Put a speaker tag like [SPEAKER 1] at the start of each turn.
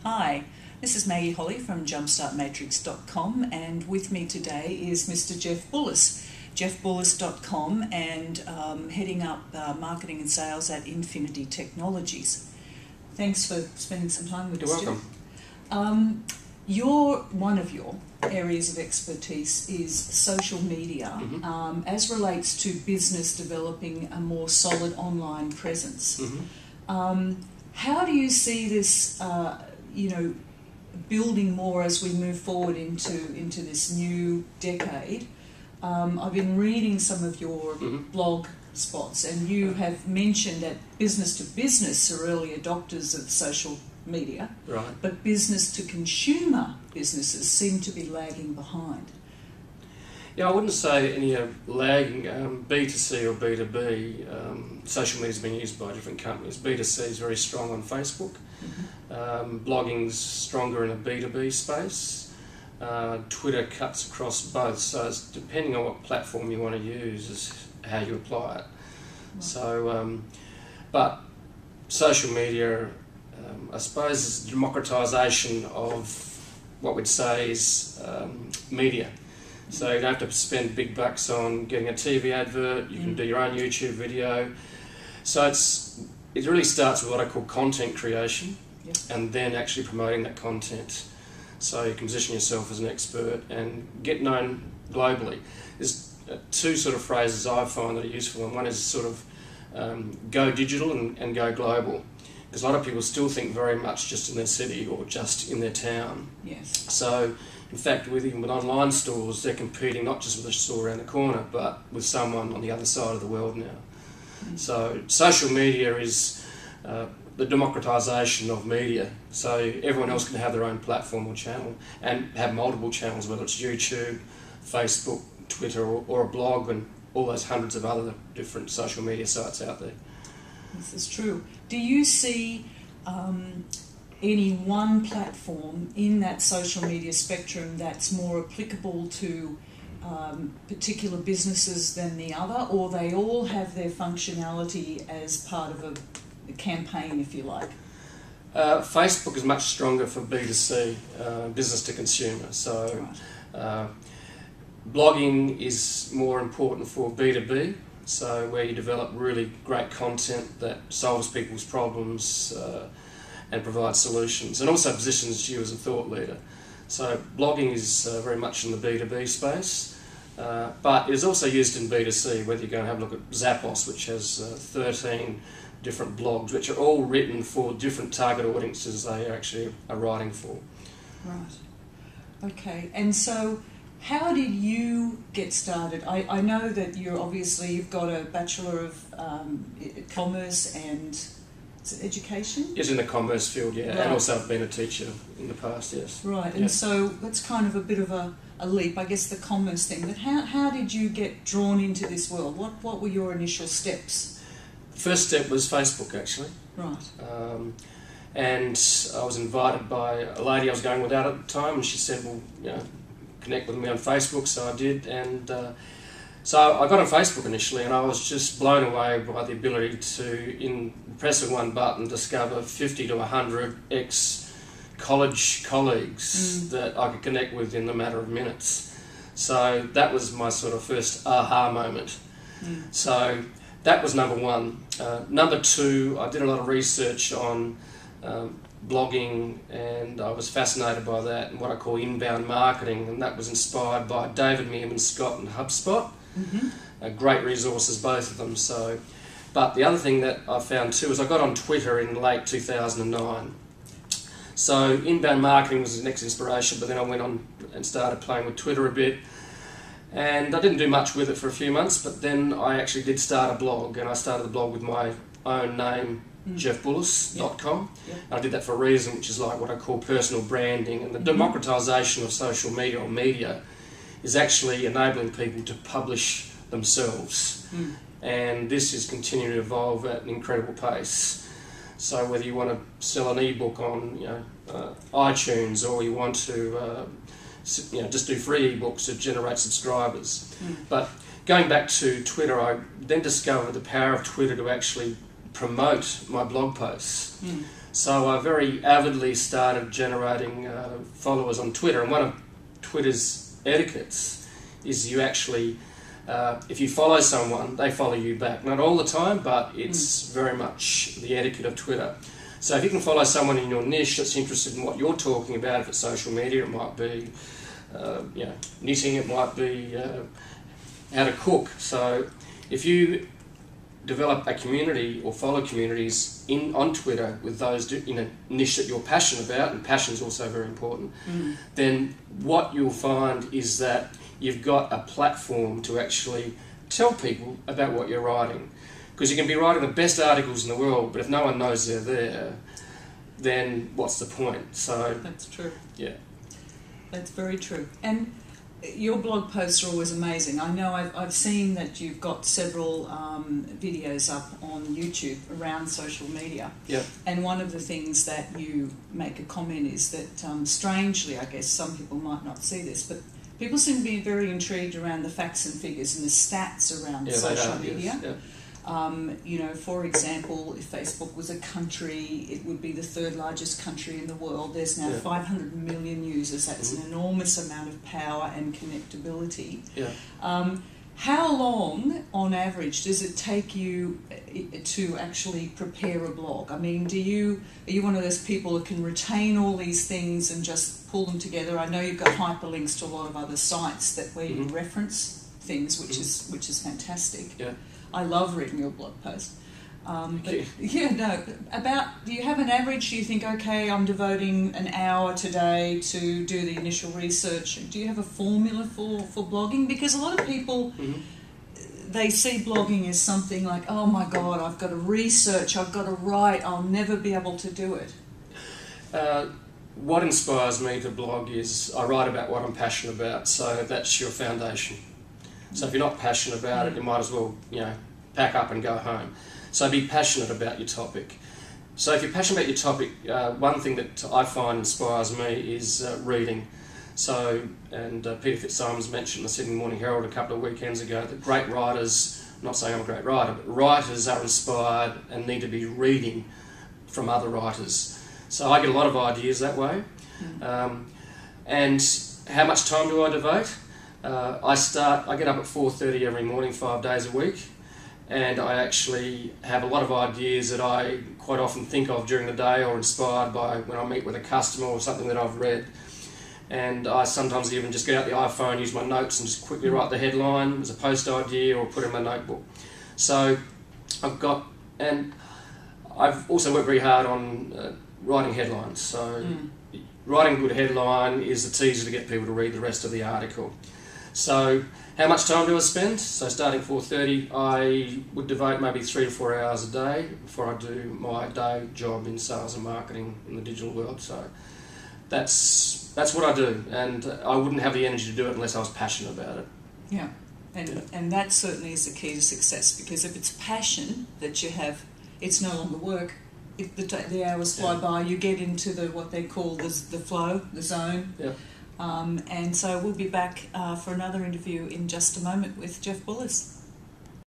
[SPEAKER 1] Hi, this is Maggie Holley from JumpStartMatrix.com, and with me today is Mr. Jeff Bullas, jeffbullas.com, and heading up marketing and sales at Infinity Technologies. Thanks for spending some time with us,
[SPEAKER 2] You're welcome.
[SPEAKER 1] One of your areas of expertise is social media, as relates to business developing a more solid online presence. How do you see this, building more as we move forward into this new decade? I've been reading some of your blog spots, and you have mentioned that business to business are early adopters of social media,
[SPEAKER 2] right?
[SPEAKER 1] But business to consumer businesses seem to be lagging behind.
[SPEAKER 2] Yeah, I wouldn't say any are lagging. B2C or B2B, social media is being used by different companies. B2C is very strong on Facebook. Blogging's stronger in a B2B space. Twitter cuts across both, so it's depending on what platform you want to use is how you apply it. Right. So, but social media, I suppose, is the democratisation of what we'd say is media. So you don't have to spend big bucks on getting a TV advert, you can do your own YouTube video. So it really starts with what I call content creation, and then actually promoting that content. So you can position yourself as an expert and get known globally. There's two sort of phrases I find that are useful, and one is sort of go digital and go global. Because a lot of people still think very much just in their city or just in their town.
[SPEAKER 1] Yes.
[SPEAKER 2] So, in fact, even with online stores, they're competing not just with a store around the corner, but with someone on the other side of the world now. So, social media is the democratisation of media. So, everyone else can have their own platform or channel and have multiple channels, whether it's YouTube, Facebook, Twitter, or a blog, and all those hundreds of other different social media sites out there.
[SPEAKER 1] This is true. Do you see any one platform in that social media spectrum that's more applicable to particular businesses than the other, or they all have their functionality as part of a campaign, if you like?
[SPEAKER 2] Facebook is much stronger for B2C, business to consumer. So blogging is more important for B2B. So where you develop really great content that solves people's problems and provides solutions, and also positions you as a thought leader. So blogging is very much in the B2B space, but it is also used in B2C, whether you go and have a look at Zappos, which has 13 different blogs, which are all written for different target audiences they actually are writing for.
[SPEAKER 1] Right. Okay. And so, how did you get started? I know that you've got a Bachelor of Commerce and Education?
[SPEAKER 2] Yes, in the commerce field, yeah,
[SPEAKER 1] Right.
[SPEAKER 2] and also I've been a teacher in the past, yes.
[SPEAKER 1] Right, and so that's kind of a bit of a leap, I guess, the commerce thing. But how did you get drawn into this world? What were your initial steps?
[SPEAKER 2] The first step was Facebook, actually.
[SPEAKER 1] Right.
[SPEAKER 2] And I was invited by a lady I was going with out at the time, and she said, well, connect with me on Facebook, so I did, and so I got on Facebook initially, and I was just blown away by the ability to, in pressing one button, discover 50 to 100 ex-college colleagues that I could connect with in a matter of minutes. So that was my sort of first aha moment. So that was number one. Number two, I did a lot of research on blogging, and I was fascinated by that and what I call inbound marketing, and that was inspired by David Meerman Scott and HubSpot. Great resources, both of them. So, but the other thing that I found too is I got on Twitter in late 2009. So inbound marketing was the next inspiration, but then I went on and started playing with Twitter a bit, and I didn't do much with it for a few months, but then I actually did start a blog, and I started the blog with my own name, jeffbullas.com. I did that for a reason, which is like what I call personal branding, and the democratisation of social media or media is actually enabling people to publish themselves, and this is continuing to evolve at an incredible pace. So whether you want to sell an ebook on iTunes, or you want to just do free ebooks to generate subscribers. But going back to Twitter, I then discovered the power of Twitter to actually promote my blog posts. So I very avidly started generating followers on Twitter, and one of Twitter's etiquettes is you actually, if you follow someone, they follow you back. Not all the time, but it's very much the etiquette of Twitter. So if you can follow someone in your niche that's interested in what you're talking about, if it's social media, it might be knitting, it might be how to cook. So if you develop a community or follow communities on Twitter with those in a niche that you're passionate about, and passion is also very important, then what you'll find is that you've got a platform to actually tell people about what you're writing. Because you can be writing the best articles in the world, but if no one knows they're there, then what's the point? So
[SPEAKER 1] that's true.
[SPEAKER 2] Yeah.
[SPEAKER 1] That's very true. And your blog posts are always amazing. I know I've seen that you've got several videos up on YouTube around social media.
[SPEAKER 2] Yeah.
[SPEAKER 1] And one of the things that you make a comment is that, strangely, I guess some people might not see this, but people seem to be very intrigued around the facts and figures and the stats around social media.
[SPEAKER 2] Yes. Yeah.
[SPEAKER 1] For example, if Facebook was a country, it would be the third largest country in the world. There's now 500 million users. That's an enormous amount of power and connectability.
[SPEAKER 2] Yeah.
[SPEAKER 1] How long, on average, does it take you to actually prepare a blog? I mean, are you one of those people that can retain all these things and just pull them together? I know you've got hyperlinks to a lot of other sites where you reference things, which is fantastic.
[SPEAKER 2] Yeah.
[SPEAKER 1] I love reading your blog post. Do you have an average? Do you think, okay, I'm devoting an hour today to do the initial research? Do you have a formula for blogging? Because a lot of people, they see blogging as something like, oh my God, I've got to research, I've got to write, I'll never be able to do it.
[SPEAKER 2] What inspires me to blog is I write about what I'm passionate about, so that's your foundation. So if you're not passionate about it, you might as well, pack up and go home. So be passionate about your topic. So if you're passionate about your topic, one thing that I find inspires me is reading. So, and Peter Fitzsimons mentioned in the Sydney Morning Herald a couple of weekends ago that great writers, I'm not saying I'm a great writer, but writers are inspired and need to be reading from other writers. So I get a lot of ideas that way. And how much time do I devote? I get up at 4:30 every morning, 5 days a week, and I actually have a lot of ideas that I quite often think of during the day or inspired by when I meet with a customer or something that I've read. And I sometimes even just get out the iPhone, use my notes and just quickly write the headline as a post idea or put it in my notebook. So I've also worked very hard on writing headlines. So writing a good headline is the teaser to get people to read the rest of the article. So how much time do I spend? So starting 4:30, I would devote maybe 3 to 4 hours a day before I do my day job in sales and marketing in the digital world. So that's what I do, and I wouldn't have the energy to do it unless I was passionate about it.
[SPEAKER 1] Yeah, and that certainly is the key to success, because if it's passion that you have, it's no longer work. If the hours fly by, you get into what they call the flow, the zone.
[SPEAKER 2] Yeah.
[SPEAKER 1] And so we'll be back for another interview in just a moment with Jeff Bullas.